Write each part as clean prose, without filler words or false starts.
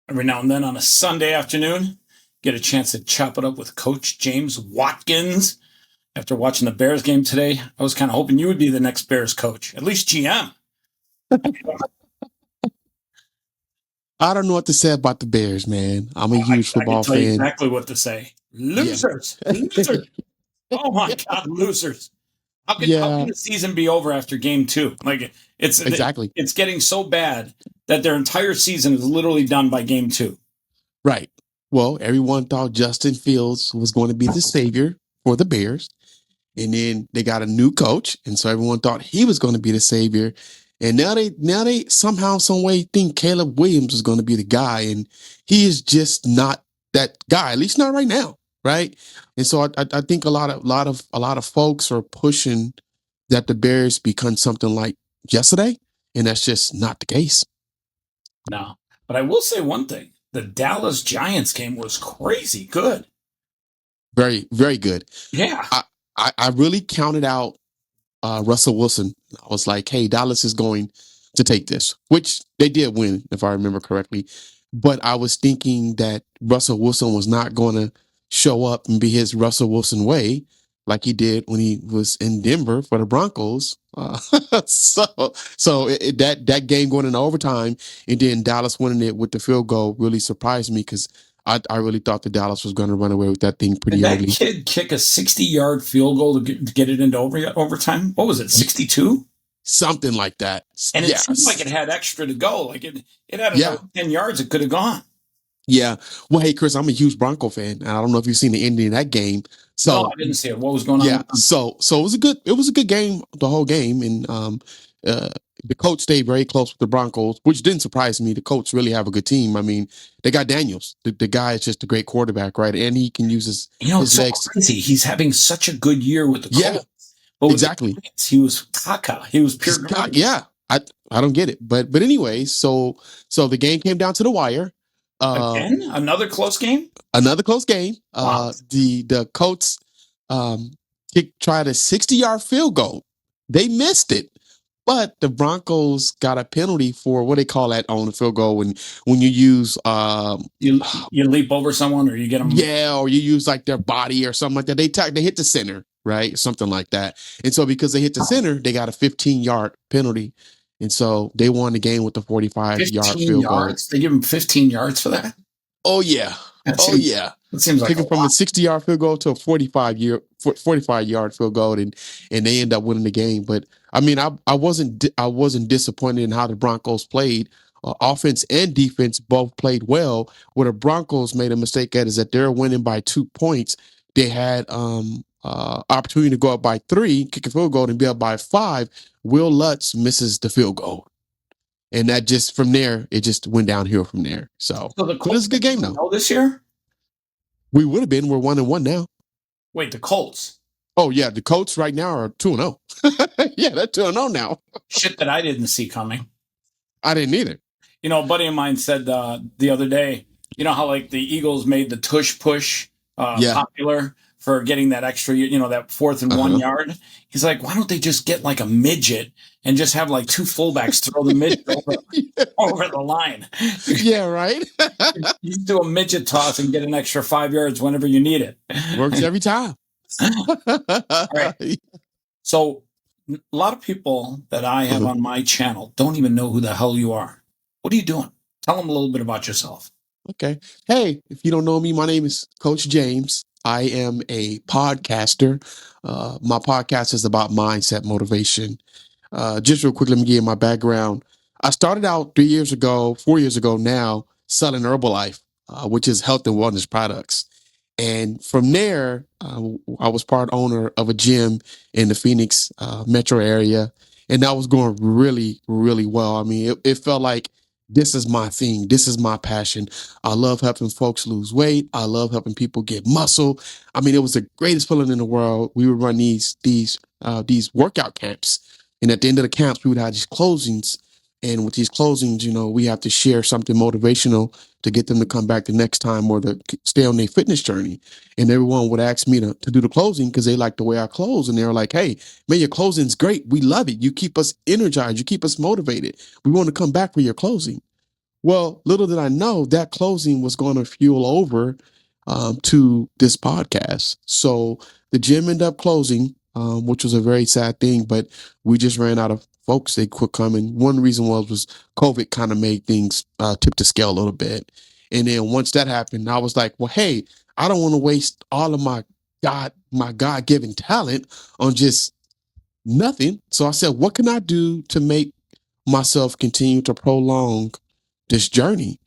every now and then on a Sunday afternoon, get a chance to chop it up with Coach James Watkins. After watching the Bears game today, I was kind of hoping you would be the next Bears coach, at least GM. I don't know what to say about the Bears, man. I'm a huge I can football tell you fan. exactly what to say. Yeah. Losers, losers. Oh my God, losers. How can Yeah, the season be over after game two? Like it's exactly. it's getting so bad that their entire season is literally done by game two. Right. Well, everyone thought Justin Fields was going to be the savior for the Bears. And then they got a new coach. And so everyone thought he was going to be the savior. And now they somehow, some way think Caleb Williams is going to be the guy. And he is just not that guy, at least not right now. Right. And so I think a lot of folks are pushing that the Bears become something like yesterday. And that's just not the case. No, but I will say one thing: the Dallas Giants game was crazy good. Very, very good. Yeah, I really counted out Russell Wilson. I was like, hey, Dallas is going to take this, which they did win, if I remember correctly. But I was thinking that Russell Wilson was not going to show up and be his Russell Wilson way like he did when he was in Denver for the Broncos. That game going in overtime and then Dallas winning it with the field goal really surprised me because I really thought that Dallas was going to run away with that thing did pretty that early. kid kick a 60-yard field goal to get it into overtime? What was it, 62? Something like that. And it seemed like it Yes. had extra to go. Like it had Yeah. another 10 yards. It could have gone. Yeah. Well, hey, Chris, I'm a huge Bronco fan, and I don't know if you've seen the ending of that game. No, So I didn't see it. What was going on yeah, with them? so it was a good game the whole game, and uh, the coach stayed very close with the Broncos, which didn't surprise me. The Colts really have a good team. I mean, they got Daniels. The guy is just a great quarterback, right? And he can use his It's his so legs. crazy. He's having such a good year with the Yeah, Colts. But with the exactly. Giants, he was caca. He was pure garbage. Yeah, I don't get it, but anyway, so the game came down to the wire. Uh, Again, another close game? Another close game. Wow. The Colts um, tried a 60-yard field goal. They missed it, but the Broncos got a penalty for what they call that on the field goal when you use You leap over someone or you get them. yeah, or you use like their body or something like that. They hit the center, right? Something like that. And so because they hit the center, they got a 15-yard penalty. And so they won the game with the 45-yard 15 field goal. yards? They give him 15 yards for that? Oh yeah. That Oh seems, yeah. that seems like a Taken from a lot. 60-yard field goal to a 45-yard field goal, and they end up winning the game. But I mean, I wasn't disappointed in how the Broncos played. Offense and defense both played well. Where the Broncos made a mistake at is that they're winning by 2 points. They had opportunity to go up by three, kick a field goal, and be up by five. Will Lutz misses the field goal, and that just from there it just went downhill from there. So, So the but it's Colts a good game though. know this year? We would have been. We're 1-1 now. Wait, the Colts. Oh yeah, the Colts right now are 2-0. Yeah, they're 2-0 now. Shit that I didn't see coming. I didn't either. A buddy of mine said the other day, how like the Eagles made the tush push Yeah. popular for getting that extra, that fourth and 1 yard. He's like, why don't they just get like a midget and just have like two fullbacks throw the midget over the line? Yeah, right. You do a midget toss and get an extra 5 yards whenever you need it. Works every time. All right. So a lot of people that I have on my channel don't even know who the hell you are. What are you doing? Tell them a little bit about yourself. Okay. Hey, if you don't know me, my name is Coach James. I am a podcaster. My podcast is about mindset motivation. Just real quick, let me give you my background. I started out 3 years ago, 4 years ago now, selling Herbalife, which is health and wellness products. And from there, I was part owner of a gym in the Phoenix metro area. And that was going really, really well. I mean, it felt like this is my thing. This is my passion. I love helping folks lose weight. I love helping people get muscle. I mean, it was the greatest feeling in the world. We would run these workout camps. And at the end of the camps, we would have these closings. And with these closings, we have to share something motivational to get them to come back the next time or to stay on their fitness journey. And everyone would ask me to do the closing because they like the way I close. And they're like, hey, man, your closing's great. We love it. You keep us energized. You keep us motivated. We want to come back for your closing. Well, little did I know that closing was going to fuel over to this podcast. So the gym ended up closing, which was a very sad thing. But we just ran out of folks. They quit coming. One reason was COVID kind of made things tip the scale a little bit. And then once that happened, I was like, well, hey, I don't want to waste all of my God given talent on just nothing. So I said, what can I do to make myself continue to prolong this journey?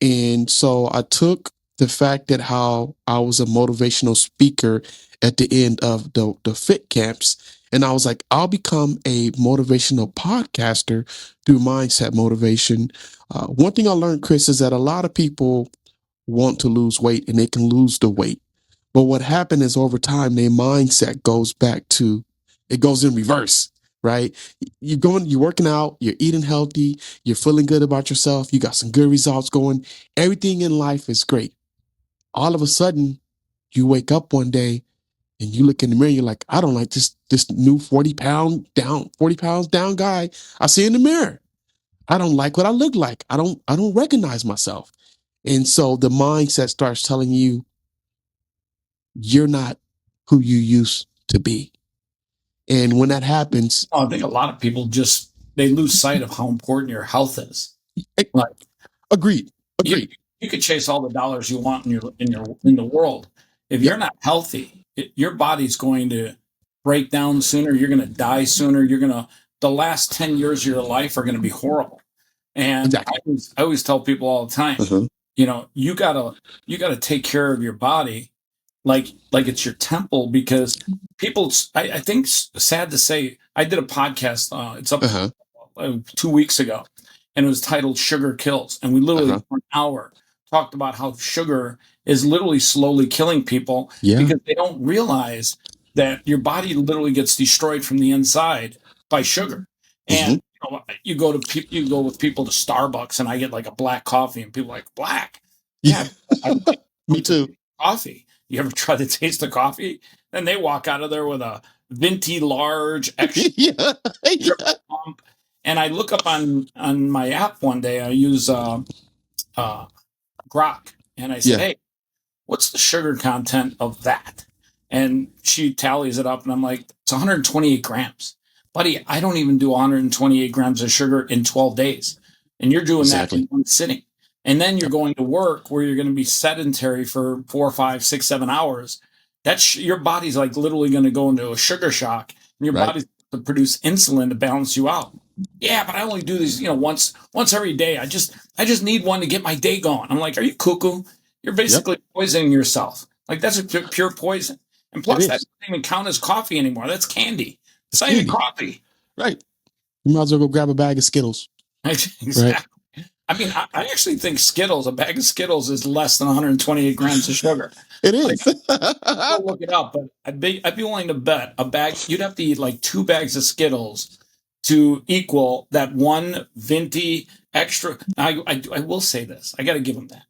And so I took the fact that how I was a motivational speaker at the end of the fit camps. And I was like, I'll become a motivational podcaster through mindset motivation. One thing I learned, Chris, is that a lot of people want to lose weight and they can lose the weight. But what happened is over time, their mindset goes back to, it goes in reverse, right? You're working out, you're eating healthy, you're feeling good about yourself, you got some good results going. Everything in life is great. All of a sudden, you wake up one day and you look in the mirror, you're like, I don't like this new 40 pounds down guy I see in the mirror. I don't like what I look like. I don't recognize myself. And so the mindset starts telling you you're not who you used to be. And when that happens, I think a lot of people just they lose sight of how important your health is. Like agreed. you, Agreed. you could chase all the dollars you want in the world. If Yep. you're not healthy, your body's going to break down sooner. You're going to die sooner. The last 10 years of your life are going to be horrible. And Exactly. I always tell people all the time, Uh-huh. you gotta take care of your body like it's your temple, because people, I think it's sad to say, I did a podcast, it's up Uh-huh. 2 weeks ago, and it was titled Sugar Kills. And we literally, Uh-huh. for an hour, talked about how sugar is literally slowly killing people Yeah. because they don't realize that your body literally gets destroyed from the inside by sugar. Mm-hmm. And you go with people to Starbucks, and I get like a black coffee, and people are like, black. Yeah. Yeah, I like Me too. coffee. You ever try to taste the coffee? Then they walk out of there with a venti large extra Yeah. Yeah. triple pump. And I look up on my app one day. I use uh, Grok, and I said, Yeah. "Hey, what's the sugar content of that?" And she tallies it up, and I'm like, "It's 128 grams, buddy. I don't even do 128 grams of sugar in 12 days, and you're doing that in Exactly. one sitting." And then you're going to work where you're going to be sedentary for 4, 5, 6, 7 hours. Your body's like literally going to go into a sugar shock, and your Right. body's to produce insulin to balance you out. Yeah, but I only do these, once every day. I just need one to get my day going. I'm like, are you cuckoo? You're Yep. basically poisoning yourself. Like that's a pure poison. And It plus, that is. doesn't even count as coffee anymore. That's candy. It's It's not even candy. coffee. Right. You might as well go grab a bag of Skittles. Right. Exactly. I mean, I actually think a bag of Skittles is less than 128 grams of sugar. It Like, is. go look it up, but I'd be willing to bet a bag. You'd have to eat like 2 bags of Skittles to equal that one venti extra. I will say this. I got to give them that.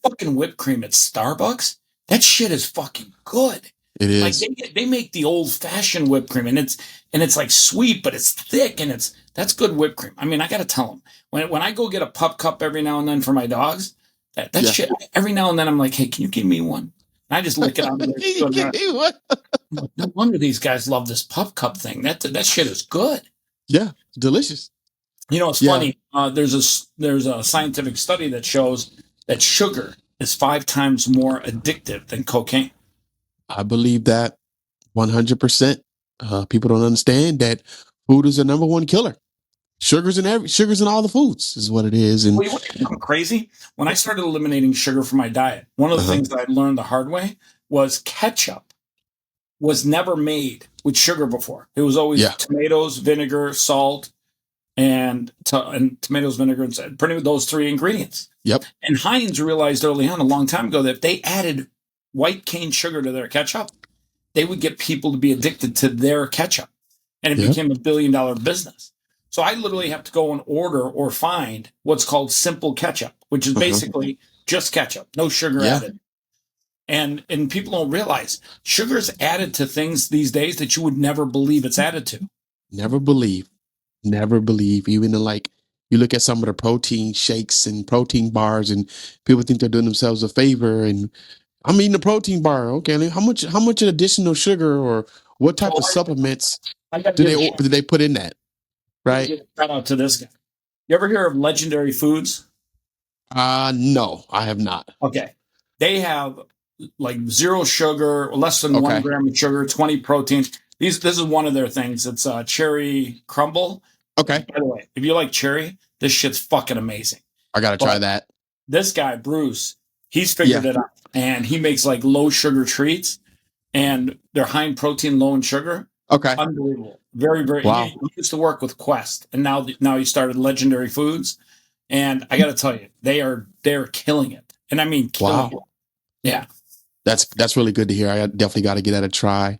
Fucking whipped cream at Starbucks. That shit is fucking good. It Like is. they make the old fashioned whipped cream, and it's like sweet, but it's thick, and that's good whipped cream. I mean, I got to tell them when I go get a pup cup every now and then for my dogs, that Yeah. shit every now and then I'm like, hey, can you give me one? And I just lick it out of there. No wonder these guys love this pup cup thing. That shit is good. Yeah. Delicious. It's Yeah. funny. There's a scientific study that shows that sugar is 5 times more addictive than cocaine. I believe that 100%. People don't understand that food is the number one killer. Sugars in all the foods is what it is. And Well, I'm crazy. When I started eliminating sugar from my diet, one of the things that I learned the hard way was ketchup was never made with sugar before. It was always yeah, tomatoes, vinegar, salt, and tomatoes, vinegar, and pretty much those three ingredients. yep, And Heinz realized early on, a long time ago, that if they added white cane sugar to their ketchup, they would get people to be addicted to their ketchup. And it yep, became $1 billion business. So I literally have to go and order or find what's called simple ketchup, which is basically just ketchup, no sugar yeah. added. And people don't realize sugar's added to things these days that you would never believe it's added to. Never believe, even in like You look at some of the protein shakes and protein bars, and people think they're doing themselves a favor. And I'm eating a protein bar. Okay, how much additional sugar or what type Well, of supplements I got to do give they a do they put in that? Right? shout out to this guy. You ever hear of Legendary Foods? No, I have not. Okay. They have like zero sugar, less than one Okay. gram of sugar, 20 proteins. This is one of their things. It's cherry crumble. Okay. By the way, if you like cherry, this shit's fucking amazing. I gotta try But that. this guy, Bruce, he's figured Yeah. it out. And he makes like low sugar treats and they're high in protein, low in sugar. Okay. Unbelievable. Very, very. Wow. He used to work with Quest and now he started Legendary Foods. And I got to tell you, they're killing it. And I mean, killing it. Wow. Yeah. That's really good to hear. I definitely got to give that a try.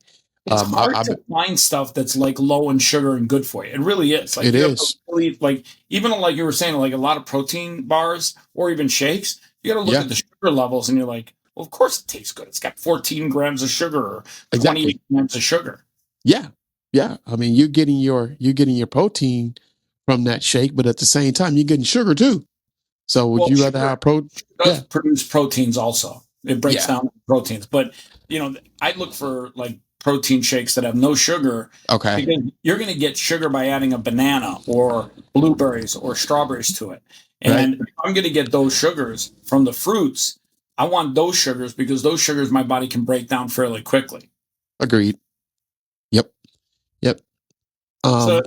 It's hard I to find stuff that's like low in sugar and good for you. It really is. Like it you have to is. really like even like you were saying, like a lot of protein bars or even shakes, you gotta look Yeah. at the sugar levels and you're like, well, of course it tastes good. It's got 14 grams of sugar or Exactly. 28 grams of sugar. Yeah. Yeah. I mean, you're getting your protein from that shake, but at the same time, you're getting sugar too. So would Well, you rather sugar have pro? does Yeah. produce proteins also. It breaks Yeah. down proteins. But I look for like protein shakes that have no sugar Okay. because you're going to get sugar by adding a banana or blueberries or strawberries to it. Right. And if I'm going to get those sugars from the fruits, I want those sugars because those sugars my body can break down fairly quickly. Agreed. Yep. Yep. So Um.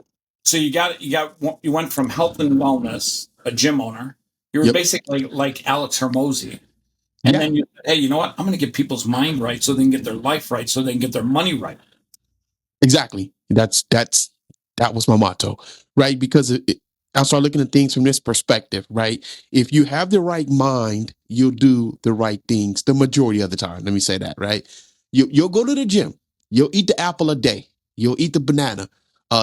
so you went from health and wellness, a gym owner. You were Yep. basically like Alex Hermosi. And Yeah. then you said, hey, you know what? I'm going to get people's mind right so they can get their life right, so they can get their money right. Exactly. That was my motto, right? Because I start looking at things from this perspective, right? If you have the right mind, you'll do the right things the majority of the time. Let me say that, right? You'll go to the gym, you'll eat the apple a day, you'll eat the banana,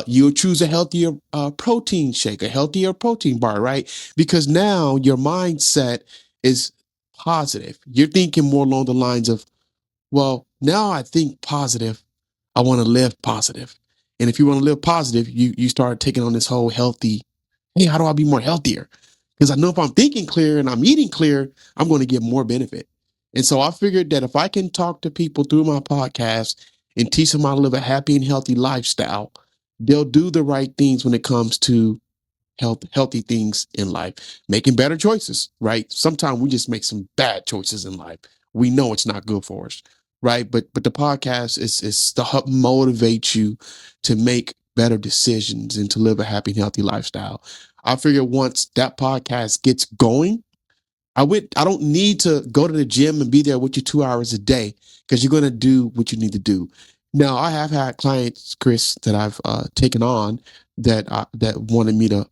you'll choose a healthier protein shake, a healthier protein bar, right? Because now your mindset is positive. You're thinking more along the lines of, well, now I think positive. I want to live positive. And if you want to live positive, you start taking on this whole healthy, hey, how do I be more healthier? Because I know if I'm thinking clear and I'm eating clear, I'm going to get more benefit. And so I figured that if I can talk to people through my podcast and teach them how to live a happy and healthy lifestyle, they'll do the right things when it comes to healthy things in life, making better choices, right? Sometimes we just make some bad choices in life. We know it's not good for us, right? But the podcast is to help motivate you to make better decisions and to live a happy and healthy lifestyle. I figure once that podcast gets going, I don't need to go to the gym and be there with you 2 hours a day because you're going to do what you need to do. Now, I have had clients, Chris, that I've taken on that wanted me to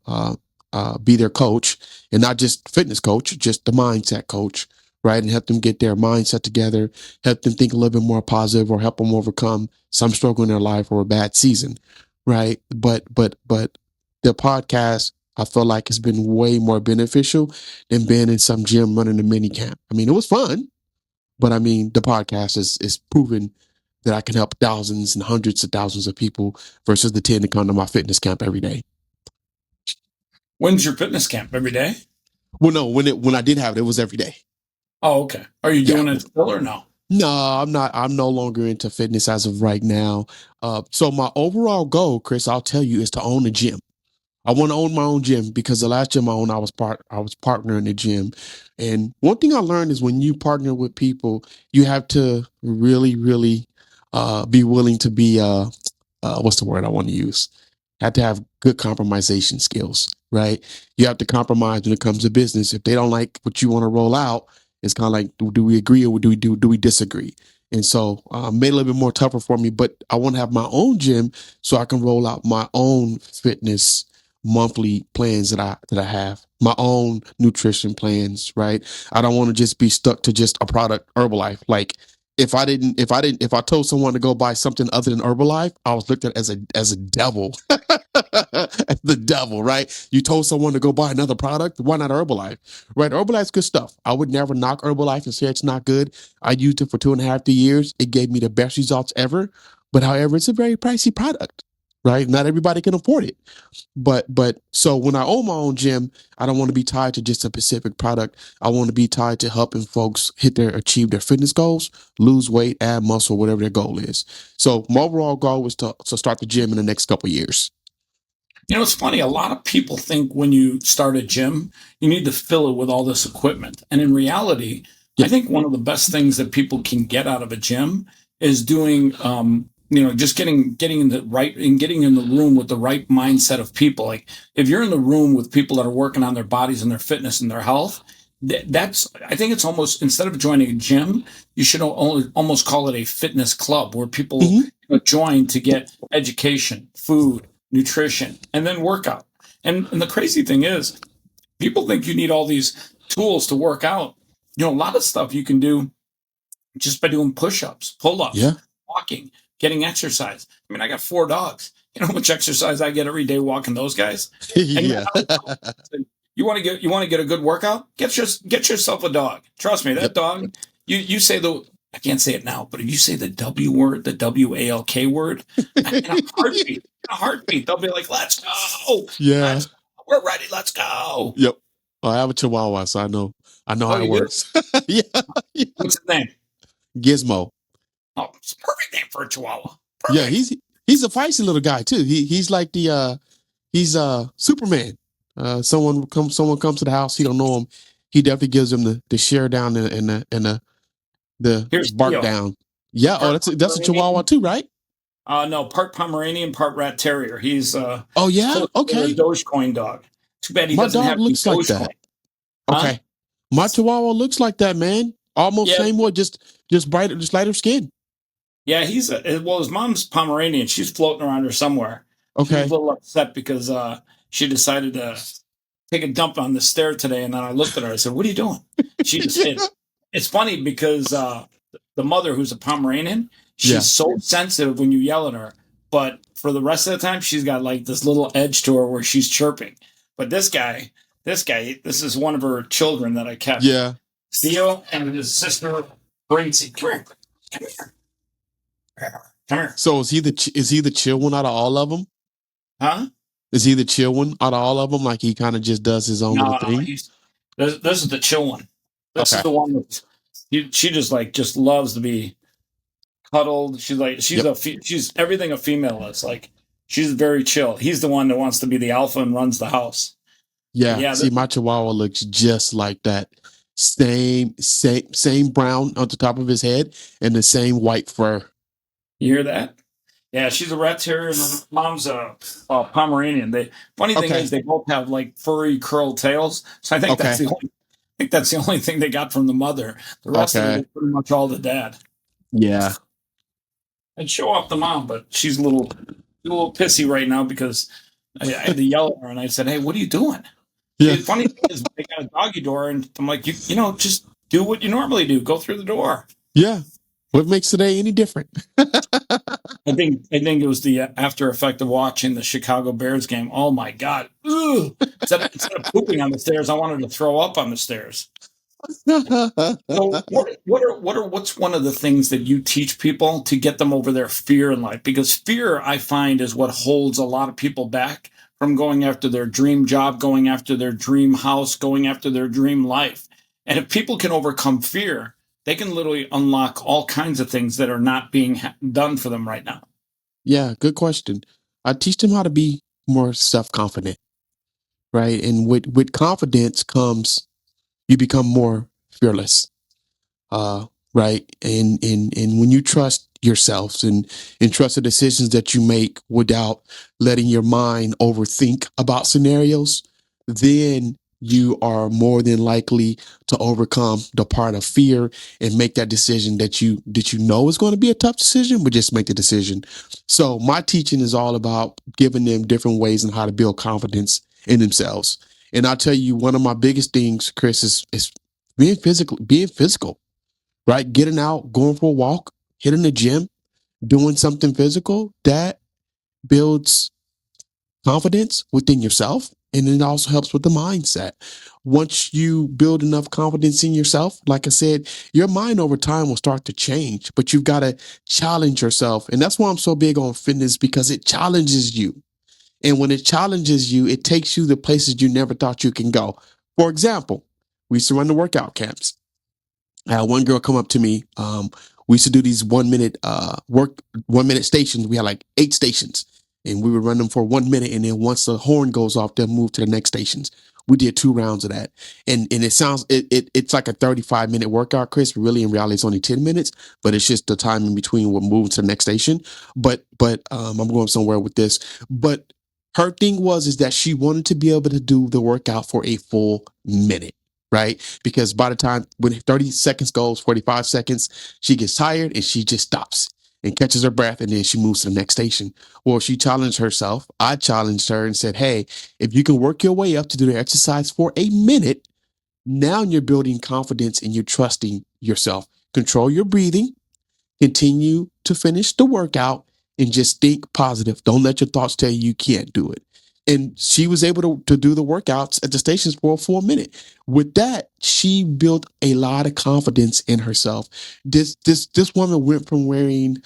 be their coach, and not just fitness coach, just the mindset coach, right? And help them get their mindset together, help them think a little bit more positive, or help them overcome some struggle in their life or a bad season, right? But the podcast, I feel like, has been way more beneficial than being in some gym running a mini camp. I mean, it was fun, but I mean, the podcast is proven that I can help thousands and hundreds of thousands of people versus the 10 to come to my fitness camp every day. When's your fitness camp? Every day? Well, no, when I did have it, it was every day. Oh, okay. Are you Yeah. doing it still or no? No, I'm not. I'm no longer into fitness as of right now. So my overall goal, Chris, I'll tell you, is to own a gym. I want to own my own gym because the last gym I owned, I was partner in the gym. And one thing I learned is when you partner with people, you have to really, really be willing to be what's the word I want to use? Have to have good compromisation skills, right? You have to compromise when it comes to business. If they don't like what you want to roll out, it's kind of like, do we agree or do we disagree? And so made it a little bit more tougher for me, but I want to have my own gym so I can roll out my own fitness monthly plans that I have, my own nutrition plans, right? I don't want to just be stuck to just a product, Herbalife. Like if I told someone to go buy something other than Herbalife, I was looked at as a devil. As the devil, right? You told someone to go buy another product, why not Herbalife? Right? Herbalife's good stuff. I would never knock Herbalife and say it's not good. I used it for 2.5 3 years. It gave me the best results ever. But however, it's a very pricey product. right? Not everybody can afford it. But so when I own my own gym, I don't want to be tied to just a specific product. I want to be tied to helping folks achieve their fitness goals, lose weight, add muscle, whatever their goal is. So my overall goal was to start the gym in the next couple of years. You know, it's funny. A lot of people think when you start a gym, you need to fill it with all this equipment. And in reality, I Yeah. think one of the best things that people can get out of a gym is doing, just getting in the right and getting in the room with the right mindset of people. Like if you're in the room with people that are working on their bodies and their fitness and their health, I think it's almost, instead of joining a gym, you should almost call it a fitness club where people Hmm. join to get education, food, nutrition, and then workout. And the crazy thing is, people think you need all these tools to work out. You know, a lot of stuff you can do just by doing push-ups, Yeah. pull-ups, walking, getting exercise. I mean, I got 4 dogs. You know how much exercise I get every day walking those guys? And Yeah. you want to get a good workout? Get yourself a dog. Trust me, that Yep. dog. You say the I can't say it now, but if you say the W word, the WALK word, in a heartbeat, they'll be like, "Let's go, Yeah. let's go. We're ready, let's go." Yep. Well, I have a Chihuahua, so I know Oh, how it you do? works. Yeah. Yeah. What's his name? Gizmo. Oh, it's a perfect name for a Chihuahua. Yeah, Perfect. he's a feisty little guy too. He's like he's Superman. Someone comes to the house, he don't know him. He definitely gives him the share down and the Here's bark Theo. down. Yeah, oh Part that's a Chihuahua Pomeranian. too, right? No, part Pomeranian, part Rat Terrier. Oh He's yeah? close to a Okay. Dogecoin dog. Too bad he My doesn't dog have any looks like Dogecoin, that. huh? Okay. My Chihuahua looks like that, man. Almost Yeah, same way, just brighter, just lighter skin. yeah. Well, his mom's Pomeranian. She's floating around here somewhere. She was a Okay. little upset because she decided to take a dump on the stair today, and then I looked at her. I said, "What are you doing?" She just Yeah. hid. It's funny because the mother, who's a Pomeranian, Yeah. she's so sensitive when you yell at her, but for the rest of the time, she's got like this little edge to her where she's chirping. But this is one of her children that I kept. Yeah. Theo and his sister Gracie. Come here, come here, So is he the chill one out of all of them? huh? Is he the chill one out of all of them? Like he kind of just does his own little No, thing? he's this is the chill one. This is Okay. the one that she just loves to be cuddled. She's like Yep. she's everything a female is. Like she's very chill. He's the one that wants to be the alpha and runs the house. But Yeah. yeah, See, my Chihuahua looks just like that. Same brown on the top of his head and the same white fur. you hear that? Yeah, she's a rat terrier, and her mom's a Pomeranian. The funny thing Okay. is, they both have like furry curled tails. So Okay. I think that's the only thing they got from the mother. The rest of it Okay. is pretty much all the dad. Yeah. I'd show off the mom, but she's a little pissy right now because I had to yell at her, and I said, "Hey, what are you doing?" Yeah. The funny thing is, they got a doggy door, and I'm like, just do what you normally do. Go through the door. Yeah. What makes today any different? I think it was the after effect of watching the Chicago Bears game. Oh my god! Ugh. Instead of pooping on the stairs, I wanted to throw up on the stairs. So what's one of the things that you teach people to get them over their fear in life? Because fear, I find, is what holds a lot of people back from going after their dream job, going after their dream house, going after their dream life. And if people can overcome fear, they can literally unlock all kinds of things that are not being done for them right now. Yeah, good question. I teach them how to be more self-confident, right? And with confidence comes you become more fearless. uh, right? And when you trust yourselves and trust the decisions that you make without letting your mind overthink about scenarios, then you are more than likely to overcome the part of fear and make that decision that you know is going to be a tough decision, but just make the decision. So my teaching is all about giving them different ways on how to build confidence in themselves. And I'll tell you, one of my biggest things, Chris, is being physical, right? Getting out, going for a walk, hitting the gym, doing something physical that builds confidence within yourself And it also helps with the mindset. Once you build enough confidence in yourself, like I said, your mind over time will start to change, but you've got to challenge yourself. And that's why I'm so big on fitness, because it challenges you. And when it challenges you, it takes you to places you never thought you can go. For example, we used to run the workout camps. I had one girl come up to me. We used to do these 1 minute 1 minute stations. We had like 8 stations, and we would run them for 1 minute. And then once the horn goes off, they'll move to the next stations. We did 2 rounds of that, and it's like a 35-minute workout, Chris. But really, in reality, it's only 10 minutes, but it's just the time in between we're moving to the next station. But I'm going somewhere with this. But her thing was is that she wanted to be able to do the workout for a full minute, right? Because by the time when 30 seconds goes, 45 seconds, she gets tired and she just stops and catches her breath, and then she moves to the next station. Well, she challenged herself. I challenged her and said, hey, if you can work your way up to do the exercise for a minute, now you're building confidence and you're trusting yourself. Control your breathing, continue to finish the workout, and just think positive. Don't let your thoughts tell you can't do it. And she was able to do the workouts at the stations for a full minute. With that, she built a lot of confidence in herself. This woman went from wearing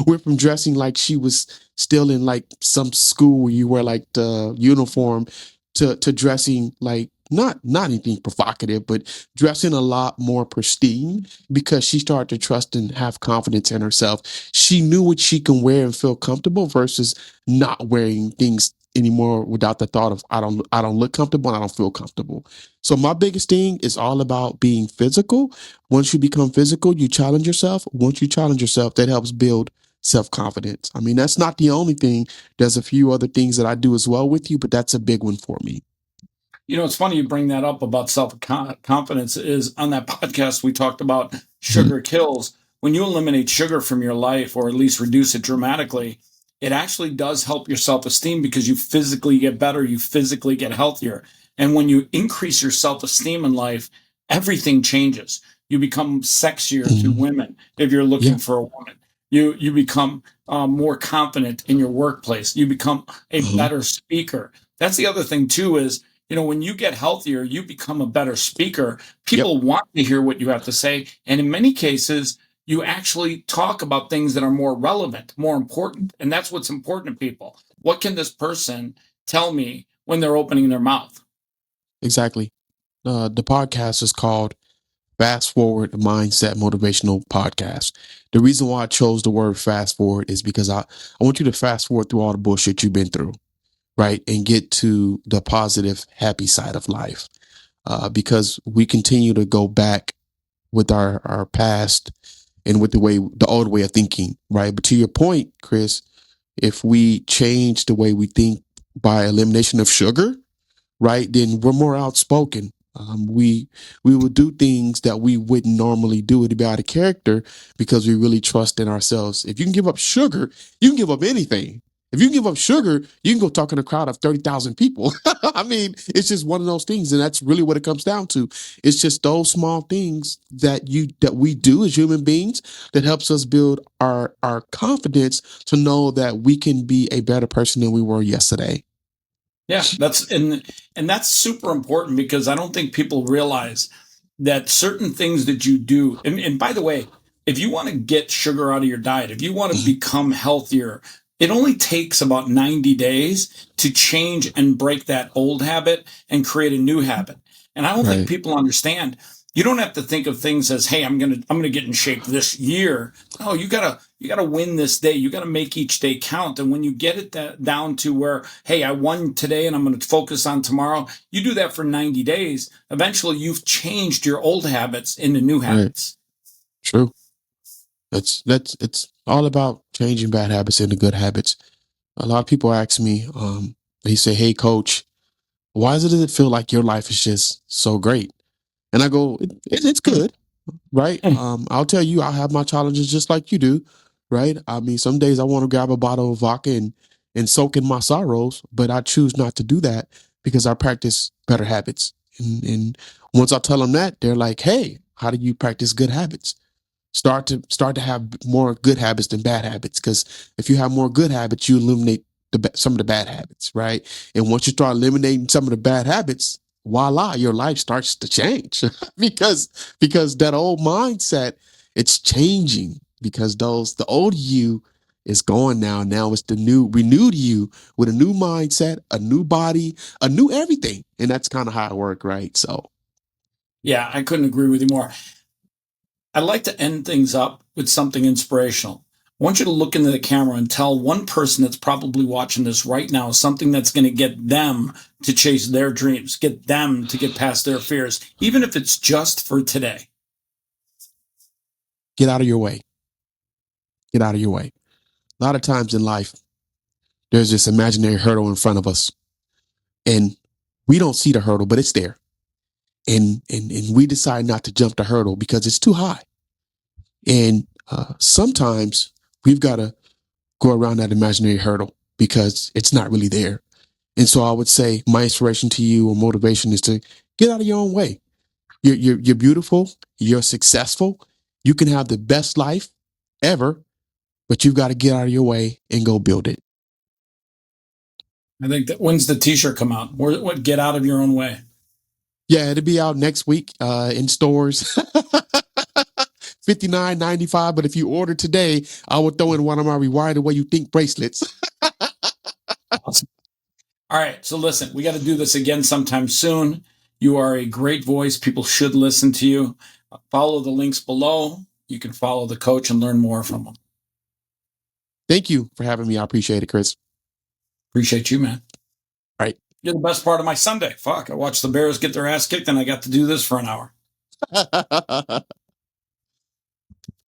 went from dressing like she was still in like some school where you wear like the uniform to dressing like not anything provocative, but dressing a lot more pristine, because she started to trust and have confidence in herself. She knew what she can wear and feel comfortable versus not wearing things anymore without the thought of I don't look comfortable and I don't feel comfortable. So my biggest thing is all about being physical. Once you become physical, you challenge yourself. Once you challenge yourself, that helps build self-confidence. I mean, that's not the only thing. There's a few other things that I do as well with you, but that's a big one for me. You know, it's funny you bring that up about self confidence. Is on that podcast we talked about Mhm. sugar kills. When you eliminate sugar from your life, or at least reduce it dramatically, it actually does help your self esteem, because you physically get better, you physically get healthier. And when you increase your self esteem in life, everything changes. You become sexier to Mhm. women if you're looking Yeah. for a woman. You become more confident in your workplace. You become a Uh-huh. better speaker. That's the other thing too, is when you get healthier, you become a better speaker. Yep. People want to hear what you have to say. And in many cases, you actually talk about things that are more relevant, more important. And that's what's important to people. What can this person tell me when they're opening their mouth? Exactly. The podcast is called Fast Forward Mindset Motivational Podcast. The reason why I chose the word fast forward is because I want you to fast forward through all the bullshit you've been through, right? And get to the positive, happy side of life. Because we continue to go back with our past and with the old way of thinking, right? But to your point, Chris, if we change the way we think by elimination of sugar, right, then we're more outspoken. We will do things that we wouldn't normally do to be out of character, because we really trust in ourselves. If you can give up sugar, you can give up anything. If you can give up sugar, you can go talk in a crowd of 30,000 people. I mean, it's just one of those things, and that's really what it comes down to. It's just those small things that we do as human beings that helps us build our confidence to know that we can be a better person than we were yesterday. Yeah, and that's super important, because I don't think people realize that certain things that you do. And by the way, if you want to get sugar out of your diet, if you want to Mhm. become healthier, it only takes about 90 days to change and break that old habit and create a new habit. And I don't think Right. people understand. You don't have to think of things as, hey, I'm gonna get in shape this year. No, you gotta win this day. You gotta make each day count. And when you get it down to where, hey, I won today and I'm gonna focus on tomorrow, you do that for 90 days. Eventually you've changed your old habits into new Right. habits. True. That's it's all about changing bad habits into good habits. A lot of people ask me, they say, "Hey, coach, why does it feel like your life is just so great?" And I go, "It's good, right? I'll tell you, I have my challenges just like you do, right? I mean, some days I want to grab a bottle of vodka and soak in my sorrows, but I choose not to do that because I practice better habits. And once I tell them that, they're like, "Hey, how do you practice good habits?" Start to have more good habits than bad habits, because if you have more good habits, you eliminate some of the bad habits, right? And once you start eliminating some of the bad habits, voila, your life starts to change because that old mindset, it's changing because the old you is gone now. Now it's the new renewed you with a new mindset, a new body, a new everything. And that's kind of how it works, right? So Yeah, I couldn't agree with you more. I'd like to end things up with something inspirational. I want you to look into the camera and tell one person that's probably watching this right now something that's going to get them to chase their dreams, get them to get past their fears, even if it's just for today. get out of your way. Get out of your way. A lot of times in life, there's this imaginary hurdle in front of us, and we don't see the hurdle, but it's there. And we decide not to jump the hurdle because it's too high. And sometimes we've got to go around that imaginary hurdle because it's not really there. And so I would say my inspiration to you or motivation is to get out of your own way. You're beautiful. You're successful. You can have the best life ever, but you've got to get out of your way and go build it. I think that when's the t-shirt come out? What get out of your own way? Yeah, it'll be out next week in stores. $59.95. But if you order today, I will throw in one of my Rewire the Way You Think bracelets. Awesome. All right. So listen, we got to do this again sometime soon. You are a great voice. People should listen to you. Follow the links below. You can follow the coach and learn more from him. Thank you for having me. I appreciate it, Chris. Appreciate you, man. All right. You're the best part of my Sunday. Fuck. I watched the Bears get their ass kicked and I got to do this for an hour.